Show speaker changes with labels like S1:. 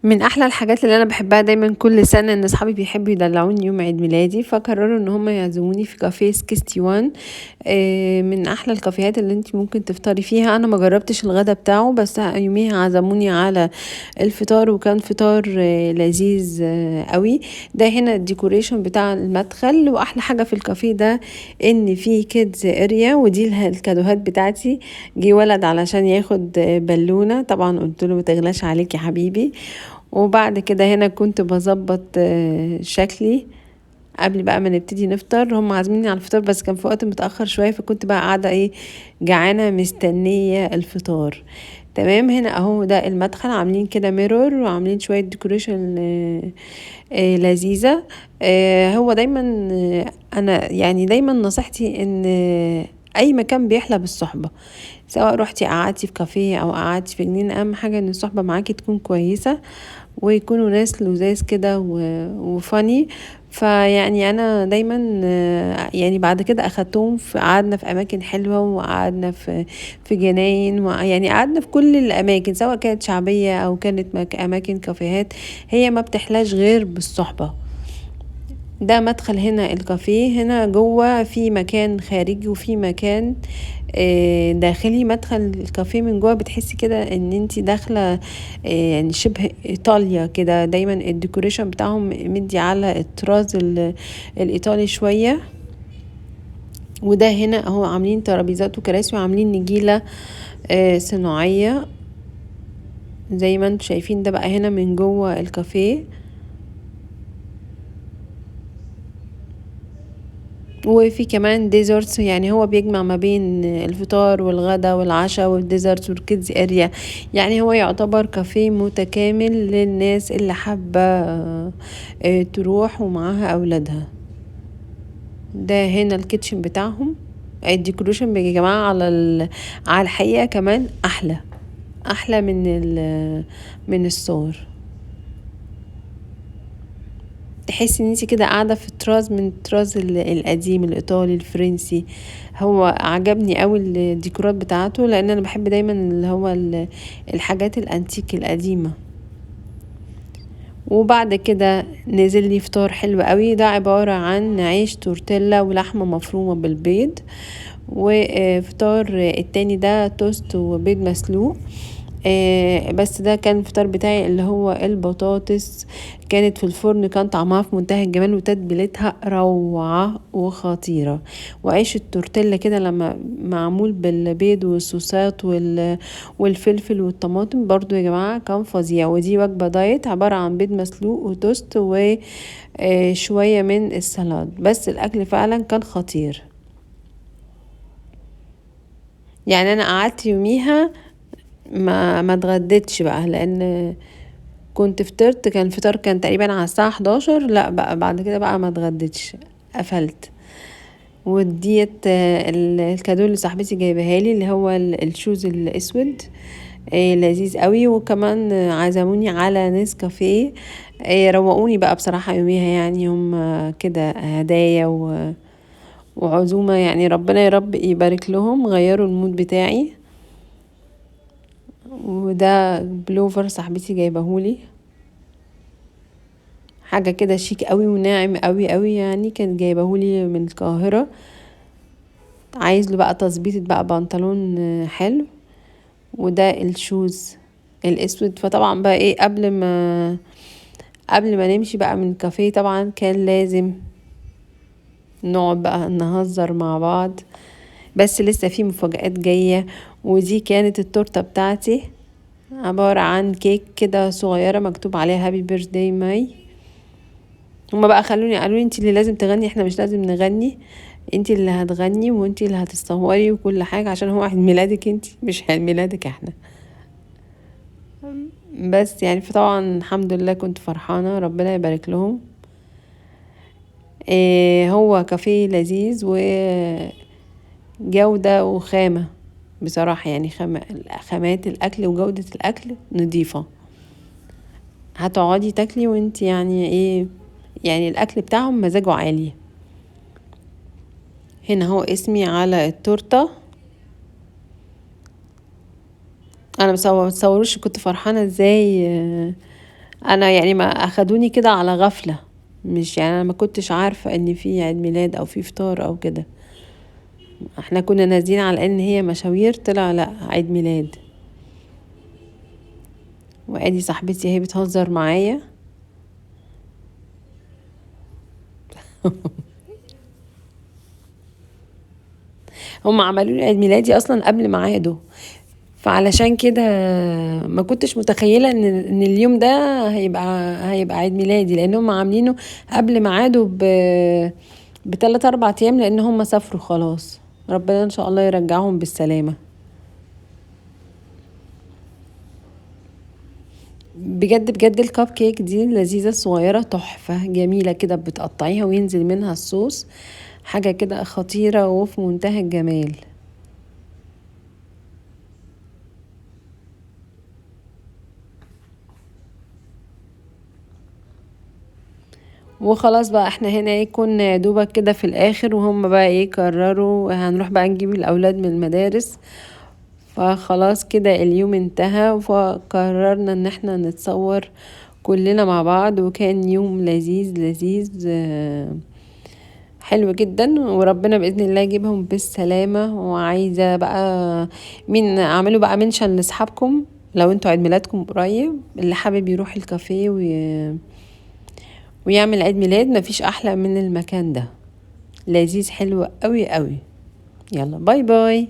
S1: من احلى الحاجات اللي انا بحبها دايما كل سنه ان اصحابي بيحبوا يدلعوني يوم عيد ميلادي، فقرروا ان هم يعزموني في كافيه 61. من احلى الكافيهات اللي انت ممكن تفطري فيها. انا ما جربتش الغدا بتاعه، بس يوميها عزموني على الفطار، وكان فطار لذيذ قوي. ده هنا الديكوريشن بتاع المدخل. واحلى حاجه في الكافيه ده ان في كيدز اريا، ودي الكادوهات بتاعتي. جه ولد علشان ياخد بالونه، طبعا قلت له ما تغلاش عليك يا حبيبي. وبعد كده هنا كنت بظبط شكلي قبل بقى ما نبتدي نفطر. هم عازميني على الفطار بس كان في وقت متأخر شوية، فكنت بقى قاعدة جعانة مستنية الفطار. تمام. هنا اهو ده المدخل، عاملين كده ميرور وعاملين شوية ديكوريشن لذيذة. هو دايما انا يعني دايما نصيحتي ان اي مكان بيحلى بالصحبة، سواء روحتي قعدتي في كافيه او قعدتي في جنينة، اهم حاجة ان الصحبة معاكي تكون كويسة، ويكونوا ناس لذاذ كده وفاني. فيعني انا دايما يعني بعد كده اخدتهم في قعدنا في اماكن حلوه، وقعدنا في جناين، يعني قعدنا في كل الاماكن سواء كانت شعبيه او كانت اماكن كافيهات. هي ما بتحلاش غير بالصحبه. ده مدخل هنا الكافيه. هنا جوه في مكان خارجي وفي مكان داخلي. مدخل الكافيه من جوه بتحسي كده ان انتي داخله يعني شبه ايطاليا كده. دايما الديكوريشن بتاعهم مدي على الطراز الايطالي شويه. وده هنا اهو عاملين ترابيزات وكراسي، وعاملين نجيله صناعيه زي ما انتم شايفين. ده بقى هنا من جوه الكافيه. وفي كمان ديزرتس، يعني هو بيجمع ما بين الفطار والغدا والعشاء والديزرتس والكيدز اريا. يعني هو يعتبر كافيه متكامل للناس اللي حابة تروح ومعاها اولادها. ده هنا الكيتشن بتاعهم. الديكوريشن يا جماعة على الحقيقة كمان احلى من الصور. تحسي ان انت كده قاعده في طراز من الطراز القديم الايطالي الفرنسي. هو عجبني قوي الديكورات بتاعته، لان انا بحب دايما اللي هو الحاجات الانتيك القديمه. وبعد كده نزل لي فطار حلو قوي. ده عباره عن عيش تورتيلا ولحمه مفرومه بالبيض. وفطار التاني ده توست وبيض مسلوق. بس ده كان الفطار بتاعي اللي هو البطاطس، كانت في الفرن، كان طعمها في منتهى الجمال وتتبيلتها روعة وخطيرة. وعيش التورتيلا كده لما معمول بالبيض والصوصات والفلفل والطماطم برضو يا جماعة كان فظيع. ودي وجبة دايت عبارة عن بيض مسلوق وتوست وشوية من السلاد، بس الأكل فعلا كان خطير. يعني أنا قعدت يوميها ما اتغديتش بقى، لان كنت فطرت. كان الفطار كان تقريبا على الساعة 11. لا بقى بعد كده بقى ما اتغديتش، قفلت. وديت الكادو اللي صاحبتي جايبها لي اللي هو الشوز الاسود. لذيذ قوي. وكمان عزموني على نسكافيه. روقوني بقى بصراحة يوميها، يعني هم كده هدايا وعزومة. يعني ربنا يا رب يبارك لهم، غيروا المود بتاعي. وده بلوفر صاحبتي جايبهولي، حاجة كده شيك قوي وناعم قوي قوي، يعني كانت جايبهولي من القاهرة. عايز له بقى تظبيطة بقى بنطلون حلو. وده الشوز الاسود. فطبعا بقى قبل ما نمشي بقى من الكافيه، طبعا كان لازم نقعد بقى نهزر مع بعض. بس لسه في مفاجآت جاية. ودي كانت التورتة بتاعتي، عبارة عن كيك كده صغيرة مكتوب عليها هابي بيرثداي ماي. هما بقى قالوا لي انت اللي لازم تغني، احنا مش لازم نغني، انت اللي هتغني وانت اللي هتصوري وكل حاجة، عشان هو عيد ميلادك انت مش عيد ميلادك احنا. بس يعني فطبعا الحمد لله كنت فرحانة، ربنا يبارك لهم. هو كافيه لذيذ وجودة وخامة بصراحة. يعني خامات الأكل وجودة الأكل نظيفة. هتقعدي تاكلي وانت يعني يعني الأكل بتاعهم مزاجه عالي. هنا هو اسمي على التورتة. انا متصوروش كنت فرحانة ازاي انا يعني ما اخدوني كده على غفلة، مش يعني انا ما كنتش عارفة ان في عيد ميلاد او في فطار او كده. احنا كنا نازلين على ان هي مشاوير، طلع لا عيد ميلاد. وادي صاحبتي هي بتهزر معايا. هم عملوا لي عيد ميلادي اصلا قبل ميعاده، فعلشان كده ما كنتش متخيلة ان اليوم ده هيبقى عيد ميلادي، لان هم عاملينه قبل ميعاده بتلات اربع ايام، لان هم سافروا خلاص. ربنا ان شاء الله يرجعهم بالسلامة. بجد بجد الكب كيك دي لذيذة صغيرة تحفة جميلة كده، بتقطعيها وينزل منها الصوص، حاجة كده خطيرة وفي منتهى الجمال. وخلاص بقى احنا هنا ايه، كنا يا دوبك كده في الاخر، وهم بقى ايه قرروا هنروح بقى نجيب الاولاد من المدارس. فخلاص كده اليوم انتهى، فقررنا ان احنا نتصور كلنا مع بعض، وكان يوم لذيذ لذيذ حلو جدا. وربنا بإذن الله يجيبهم بالسلامة. وعايزة بقى مين اعملوا بقى منشن لاصحابكم، لو انتوا عيد ميلادكم قريب، اللي حابب يروح الكافيه ويعمل عيد ميلاد، مفيش احلى من المكان ده، لذيذ حلو قوي قوي. يلا باي باي.